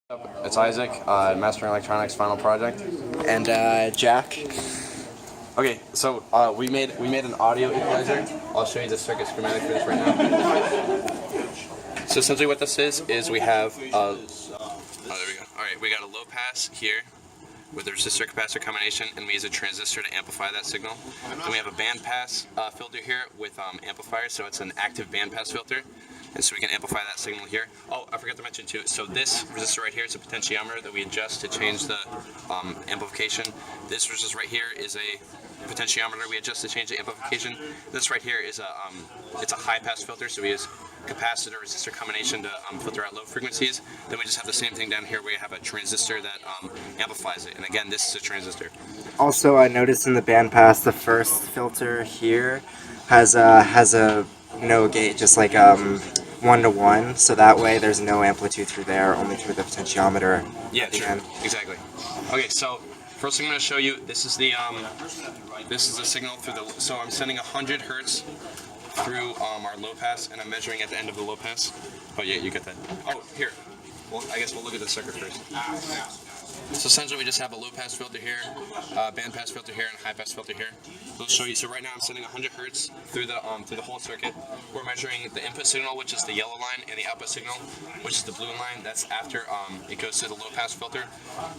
It's Isaac, Mastering Electronics final project. And Jack. Okay, so we made an audio equalizer. I'll show you the circuit schematic for this right now. So essentially what this is we have there we go. Alright, we got a low pass here with a resistor capacitor combination, and we use a transistor to amplify that signal. Then we have a band pass filter here with amplifiers, so it's an active band pass filter. And so we can amplify that signal here. Oh, I forgot to mention too, so this resistor right here is a potentiometer that we adjust to change the amplification. This resistor right here is a potentiometer we adjust to change the amplification. This right here is it's a high pass filter, so we use capacitor resistor combination to filter out low frequencies. Then we just have the same thing down here where we have a transistor that amplifies it. And again, this is a transistor. Also, I noticed in the bandpass, the first filter here has a no gate, just like 1-to-1, so that way there's no amplitude through there, only through the potentiometer. Yeah, sure. Exactly. Okay, so first thing I'm going to show you, this is the signal through the. So I'm sending 100 hertz through our low pass, and I'm measuring at the end of the low pass. Oh yeah, you get that. Oh, here. Well, I guess we'll look at the circuit first. So essentially we just have a low pass filter here, band pass filter here, and a high pass filter here. We'll show you. So right now I'm sending 100 hertz through the whole circuit. We're measuring the input signal, which is the yellow line, and the output signal, which is the blue line. That's after it goes to the low pass filter.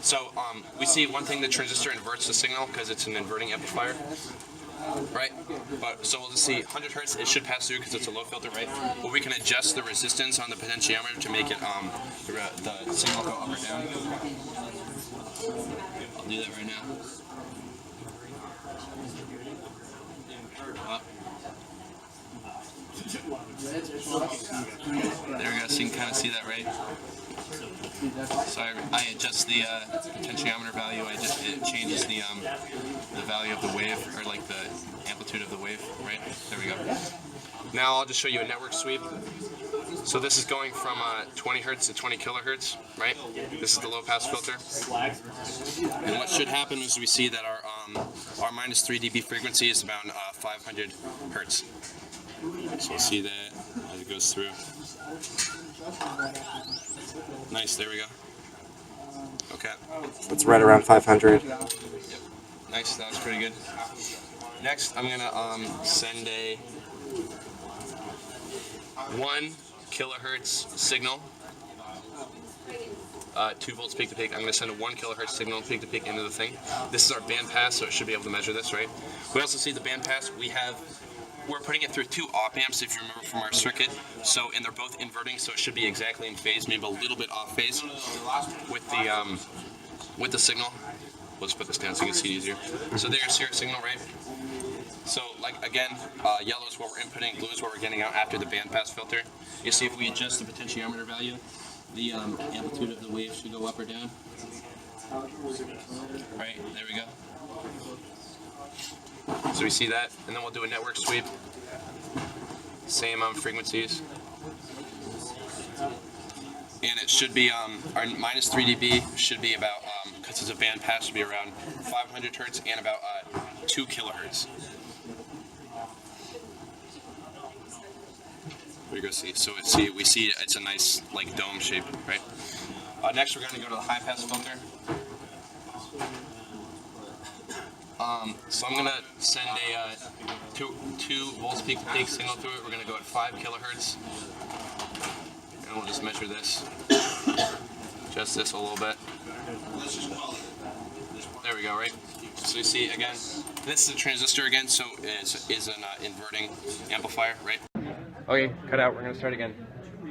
So we see one thing: the transistor inverts the signal because it's an inverting amplifier. Right? But so we'll just see 100 hertz, it should pass through because it's a low filter, right? But we can adjust the resistance on the potentiometer to make it the signal go up or down. I'll do that right now. Up. There we go, so you can kind of see that, right? So I adjust the potentiometer value. It changes the value of the wave, or like the amplitude of the wave, right? There we go. Now I'll just show you a network sweep. So this is going from 20 hertz to 20 kilohertz, right? This is the low pass filter. And what should happen is we see that our minus 3 dB frequency is about 500 hertz. So we'll see that as it goes through. Nice, there we go. Okay. It's right around 500. Yep. Nice, that was pretty good. Next, I'm gonna send a 1 kilohertz signal. 2 volts peak to peak. I'm going to send a 1 kilohertz signal peak to peak into the thing. This is our band pass, so it should be able to measure this, right? We also see the band pass. We're putting it through 2 op amps, if you remember from our circuit. So, and they're both inverting, so it should be exactly in phase, maybe a little bit off phase with the signal. Let's put this down so you can see it easier. So there's your signal, right? So, like again, yellow is what we're inputting, blue is what we're getting out after the band pass filter. You see, if we adjust the potentiometer value, the amplitude of the wave should go up or down. Right, there we go. So we see that, and then we'll do a network sweep. Same frequencies. And it should be, our minus 3 dB should be about, because it's a band pass, should be around 500 hertz and about 2 kilohertz. We go see. So we see it's a nice like dome shape, right? Next, we're going to go to the high pass filter. So I'm going to send a 2 volts peak to peak signal through it. We're going to go at 5 kilohertz, and we'll just measure this. Adjust this a little bit. There we go, right? So you see again, this is a transistor again, so is an inverting amplifier, right? Okay, cut out, we're going to start again.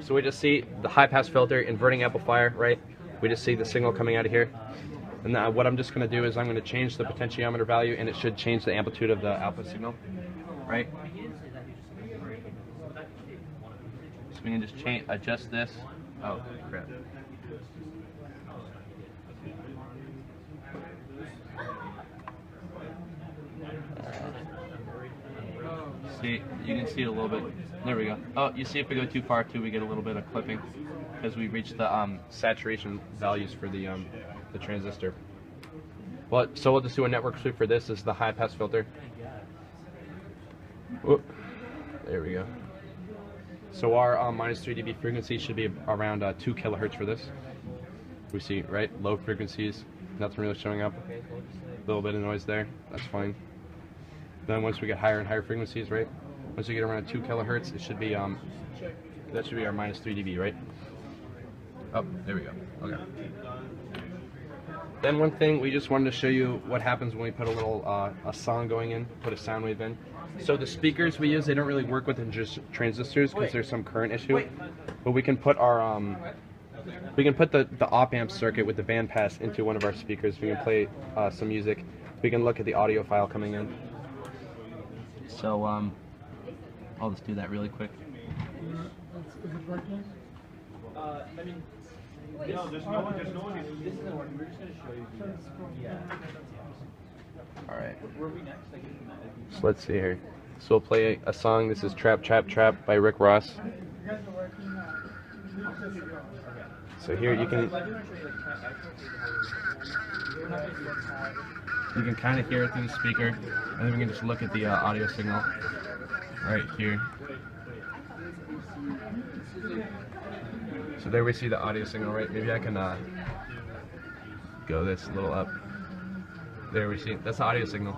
So we just see the high pass filter, inverting amplifier, right? We just see the signal coming out of here. And now what I'm just going to do is I'm going to change the potentiometer value, and it should change the amplitude of the output signal, right? So we can just adjust this. Oh, crap. See, you can see it a little bit. There we go. Oh, you see if we go too far too, we get a little bit of clipping because we reached the saturation values for the transistor. Well, so we'll just do a network sweep for this. This is the high pass filter. Whoop. There we go. So our minus 3 dB frequency should be around 2 kilohertz for this. We see, right, low frequencies, nothing really showing up. A little bit of noise there, that's fine. Then once we get higher and higher frequencies, right, once we get around 2 kilohertz, it should be, that should be our minus 3 dB, right? Oh, there we go, okay. Then one thing, we just wanted to show you what happens when we put a little, a song going in, put a sound wave in. So the speakers we use, they don't really work with just transistors because there's some current issue. But we can put our, we can put the op-amp circuit with the bandpass into one of our speakers. We can play some music. We can look at the audio file coming in. So I'll just do that really quick. Is it working? I mean, no, there's no one. This isn't working. We're just going to show you. Yeah. All right. Where are we next? So let's see here. So we'll play a song. This is Trap, Trap, Trap by Rick Ross. So here you can kind of hear it through the speaker, and then we can just look at the audio signal right here. So there we see the audio signal, right? Maybe I can go this a little up. There we see, that's the audio signal.